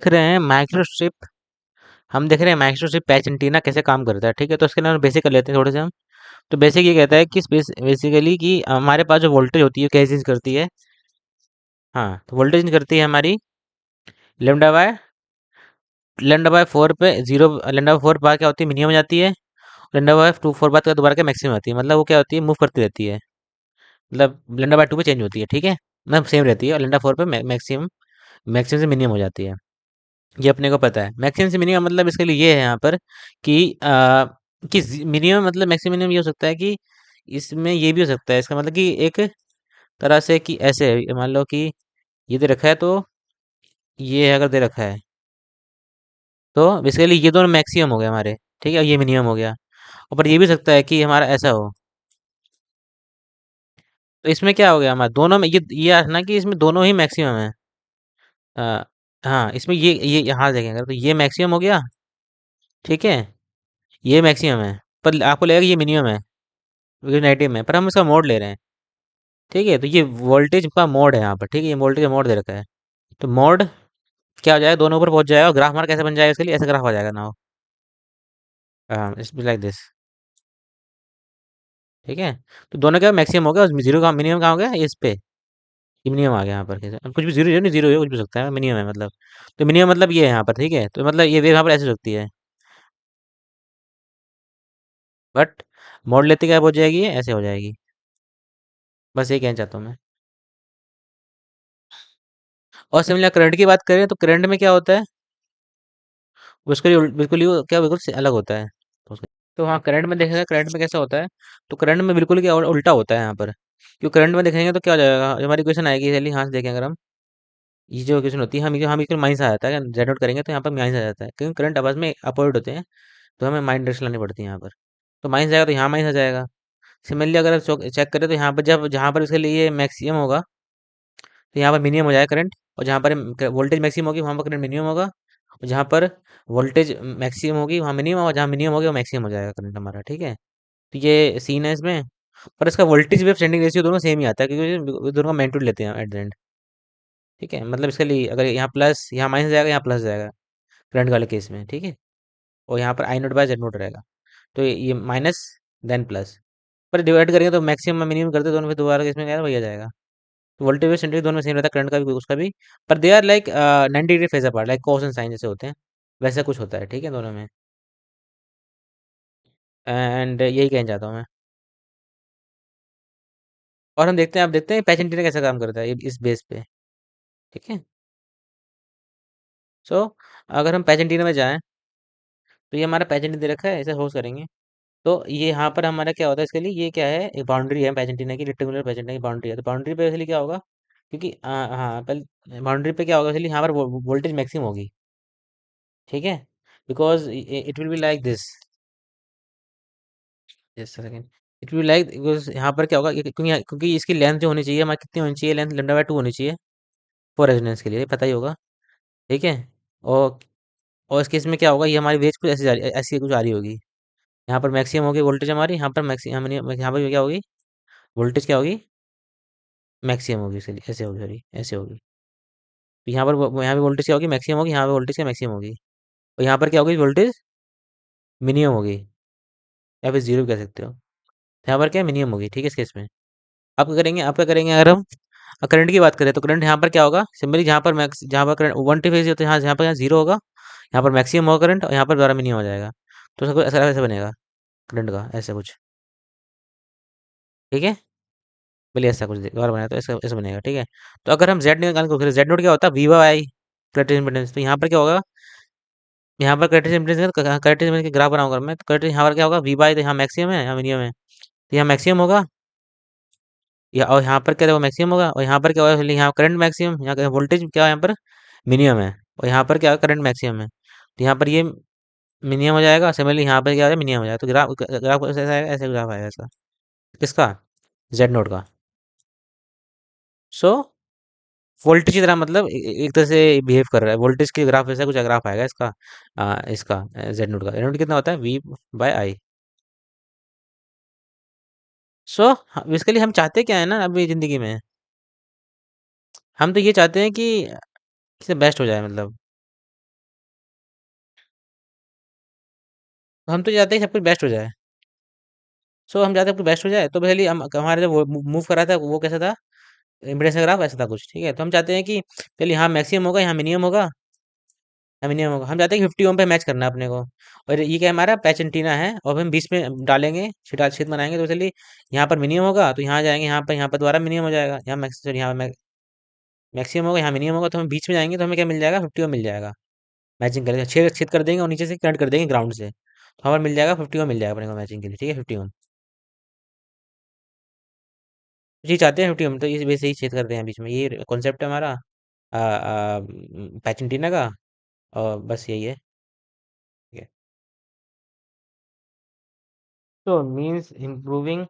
देख रहे हैं माइक्रोस्ट्रिप। हम देख रहे हैं माइक्रोस्ट्रिप पैच एंटीना कैसे काम करता है। ठीक है, तो इसके लिए हम बेसिक कर लेते हैं थोड़े से हम। तो बेसिक ये कहता है कि बेसिकली कि हमारे पास जो वोल्टेज होती है कैसे चेंज करती है। हाँ, तो वोल्टेज चेंज करती है हमारी लेमडा बाय 4 पे जीरो। लेमडा बाय 4 बार क्या होती है, मिनिमम हो जाती है। लेमडा बाय 4 बार दोबारा क्या मैक्सिमम आती है। मतलब वो क्या होती है, मूव करती रहती है। मतलब लेमडा बाय 2 पे चेंज होती है। ठीक है, मतलब सेम रहती है, और लेमडा 4 पे मैक्सिमम मैक्सिमम से मिनिमम हो जाती है। ये अपने को पता है। मैक्सिमम से मिनिमम मतलब इसके लिए ये है यहाँ पर कि मिनिमम मतलब मैक्सिमम मिनिमम ये हो सकता है कि इसमें ये भी हो सकता है। इसका मतलब कि एक तरह से कि ऐसे मान लो कि ये दे रखा है, तो ये अगर दे रखा है तो बेसिकली ये दोनों मैक्सिमम हो गए हमारे। ठीक है, ये मिनिमम हो गया। और पर ये भी हो सकता है कि हमारा ऐसा हो। तो इसमें क्या हो गया हमारा दोनों में ये ना कि इसमें दोनों ही मैक्सिमम है। अ, हाँ, इसमें ये यहाँ देखेंगे तो ये मैक्सिमम हो गया। ठीक है, ये मैक्सिमम है, पर आपको लगेगा ये मिनिमम है, नेगेटिव में, पर हम इसका मोड ले रहे हैं। ठीक है, तो ये वोल्टेज का मोड है यहाँ पर। ठीक है, ये वोल्टेज का मोड दे रखा है। तो मोड क्या हो जाएगा, दोनों ऊपर पहुंच जाएगा। और ग्राफ हमारा कैसे बन जाएगा, इसके लिए ऐसा ग्राफ आ जाएगा ना। It's be like this. ठीक है, तो दोनों क्या मैक्सिमम हो गया, और जीरो का मिनिमम कहाँ हो गया, इस पे ये मिनिमम आ गया यहाँ पर। कैसे कुछ भी जीरो नहीं, जीरो है कुछ भी हो सकता है, मिनिमम है मतलब। तो मिनिमम मतलब ये है यहाँ पर। ठीक है, तो मतलब ये वेव यहाँ पर ऐसे हो सकती है, बट मोड लेते क्या हो जाएगी, ये ऐसे हो जाएगी। बस ये कहना चाहता हूँ मैं। और सिमिलर करंट की बात करें तो करंट में क्या होता है, उसके लिए बिल्कुल ही क्या बिल्कुल से अलग होता है। तो हाँ, करंट में देखेगा, करंट में कैसा होता है। तो करंट में बिल्कुल क्या उल्टा होता है यहाँ पर। क्यों, करंट में देखेंगे तो क्या हो जाएगा, हमारी क्वेश्चन आएगी, चलिए यहाँ से देखें अगर हम। ये जो क्वेश्चन होती है, हम इसको माइनस आ जाता है, जेड नोट करेंगे तो यहाँ पर माइनस आ जाता है, क्योंकि करंट आपस में अपोजिट होते हैं। तो हमें माइनस डायरेक्शन लानी पड़ती है यहाँ पर। तो माइनस जाएगा तो यहाँ माइनस आ जाएगा। सिमिलरली अगर चेक करें तो यहाँ पर जब जहाँ पर इसके लिए मैक्सिमम होगा, तो यहाँ पर मिनिमम हो जाएगा करंट। और जहाँ पर वोल्टेज मैक्सिमम होगी वहाँ पर करंट मिनिमम होगा। और जहाँ पर वोल्टेज मैक्सिमम होगी वहाँ मिनिमम, और जहाँ मिनिमम होगी वो मैक्सिमम हो जाएगा करंट हमारा। ठीक है, तो ये सीन है इसमें। पर इसका वोल्टेज वेव स्टैंडिंग रेशियो दोनों सेम ही आता है, क्योंकि वो दोनों का मैग्नीट्यूड लेते हैं एट द एंड। ठीक है, मतलब इसके लिए अगर यहाँ प्लस, यहाँ माइनस जाएगा, यहाँ प्लस जाएगा करंट वाले केस में। ठीक है, और यहाँ पर आई नोट बाय जेड नोट रहेगा। तो ये माइनस देन प्लस, पर डिवाइड करेंगे तो मैक्सिमम मिनिमम करते दोनों, फिर दोबारा केस में क्या वही आ जाएगा। तो वोल्टेज वेव स्टैंडिंग दोनों सेम रहता है, करंट का भी उसका भी। पर they are like 90 degree phase apart, like cos and sine जैसे होते हैं, वैसा कुछ होता है। ठीक है, दोनों में। एंड यही कहना चाहता हूँ मैं। और हम देखते हैं, आप देखते हैं पैच एंटीना कैसा काम करता है इस बेस पे। ठीक है, सो अगर हम पैच एंटीना में जाएं तो ये हमारा पैच एंटीना दे रखा है, ऐसे होस्ट करेंगे। तो ये यहाँ पर हमारा क्या होता है, इसके लिए ये क्या है, एक बाउंड्री है पैच एंटीना की, रेक्टेंगुलर पैच एंटीना की बाउंड्री है। तो बाउंड्री पे इसलिए क्या होगा, क्योंकि हाँ पहले बाउंड्री पे क्या होगा, इसलिए यहाँ पर वोल्टेज मैक्सिमम होगी। ठीक है, because it will be like this. Just second, it will like, because यहाँ पर क्या होगा, क्योंकि इसकी लेंथ जो होनी चाहिए हमारी, कितनी होनी चाहिए लेंथ, लेमडा बाय 2 होनी चाहिए फॉर रेजोनेंस के लिए, पता ही होगा। ठीक है, और और इस केस में क्या होगा, ये हमारी वेज कुछ ऐसी ऐसी कुछ आ रही होगी। यहाँ पर मैक्सिमम होगी वोल्टेज हमारी, यहाँ पर मैक्सिमम, यहाँ पर क्या होगी, वोल्टेज क्या होगी, मैक्सिमम होगी, इसलिए ऐसे होगी, सॉरी ऐसे होगी। तो यहाँ पर यहाँ पे वोल्टेज क्या होगी, मैक्सिमम होगी, यहाँ पे वोल्टेज क्या मैक्सिमम होगी। और यहाँ पर क्या होगी, वोल्टेज मिनिमम होगी, या फिर जीरो कह सकते हो। यहाँ पर क्या मिनिमम होगी। ठीक है, इस केस में आप क्या करेंगे, आप क्या करेंगे, अगर हम करंट की बात करें तो करंट यहाँ पर क्या होगा, सिंपली जहाँ पर मैक्स, जहाँ पर करंट 1 फेज होता है, यहाँ जहाँ पर यहाँ जीरो होगा, यहाँ पर मैक्सिमम होगा करंट, और यहाँ पर द्वारा मिनिमम हो जाएगा। तो उसका ऐसा ऐसा बनेगा करंट का, ऐसा कुछ। ठीक है, बोलिए ऐसा कुछ दोबारा बनाया तो ऐसा ऐसा बनेगा। ठीक है, तो अगर हम जेड निकालने को करें, जेड नोट क्या होता है, V by I correct impedance. तो यहाँ पर क्या होगा, यहाँ पर करेक्ट इम्पिडेंस, करेक्ट इम्पिडेंस की ग्राफ बनाऊंगा मैं, तो करेक्ट यहाँ पर क्या होगा, वी बाई, तो यहाँ मैक्सिमम है, यहाँ मिनिमम है। तो यहाँ मैक्सिमम होगा, या और यहाँ पर क्या होगा, मैक्सिमम होगा। और यहाँ पर क्या होगा, यहाँ करंट मैक्सिमम, यहाँ वोल्टेज क्या है, यहाँ पर मिनिमम है। और यहाँ पर क्या करंट मैक्सिमम है, तो यहाँ पर ये मिनिमम हो जाएगा। सिमिलरली यहाँ पर क्या हो जाएगा, मिनिमम हो जाएगा। तो ग्राफ ग्राफ ऐसा आएगा, ऐसे ग्राफ आएगा इसका, किसका, जेड नोट का। सो वोल्टेज की तरह, मतलब एक तरह से बिहेव कर रहा है, वोल्टेज के ग्राफ ऐसा कुछ ग्राफ आएगा इसका। इसका जेड नोट का, जेड नोट कितना होता है, V by I. So basically हम चाहते क्या है ना अभी ज़िंदगी में, हम तो ये चाहते हैं कि इससे बेस्ट हो जाए, मतलब तो हम तो चाहते हैं कि सब कुछ बेस्ट हो जाए। सो हम चाहते हैं कुछ बेस्ट हो जाए, तो पहले हम हमारे जो वो मूव करा था वो कैसा था, इम्पीडेंस का ग्राफ ऐसा था कुछ, ठीक है। तो हम चाहते हैं कि चलिए यहाँ मैक्सिमम होगा, यहाँ मिनिमम होगा, यहाँ मिनिमम होगा। हम चाहते हैं कि 50 ओम पे मैच करना है अपने को। और ये क्या हमारा पैच एंटीना है, और हम 20 में डालेंगे, छेद बनाएंगे, तो चलिए यहाँ पर मिनिमम होगा तो यहाँ जाएंगे, यहाँ पर दोबारा मिनिमम हो जाएगा, यहाँ मैक्स यहाँ मैक्सिमम होगा, यहाँ मिनिमम होगा, तो हम बीच में जाएंगे तो हमें क्या मिल जाएगा, 50 ओम मिल जाएगा। मैचिंग करेंगे, छेद छेद कर देंगे और नीचे से कनेक्ट कर देंगे ग्राउंड से, तो हमारा मिल जाएगा 50 ओम मिल जाएगा अपने को मैचिंग के लिए, ठीक है, 50 ओम। जी चाहते हैं 50 ओम, तो इस वजह से ही छेद करते हैं बीच में, ये कॉन्सेप्ट है हमारा पैच एंटीना का। और बस यही है, ठीक है। तो मीन्स इम्प्रूविंग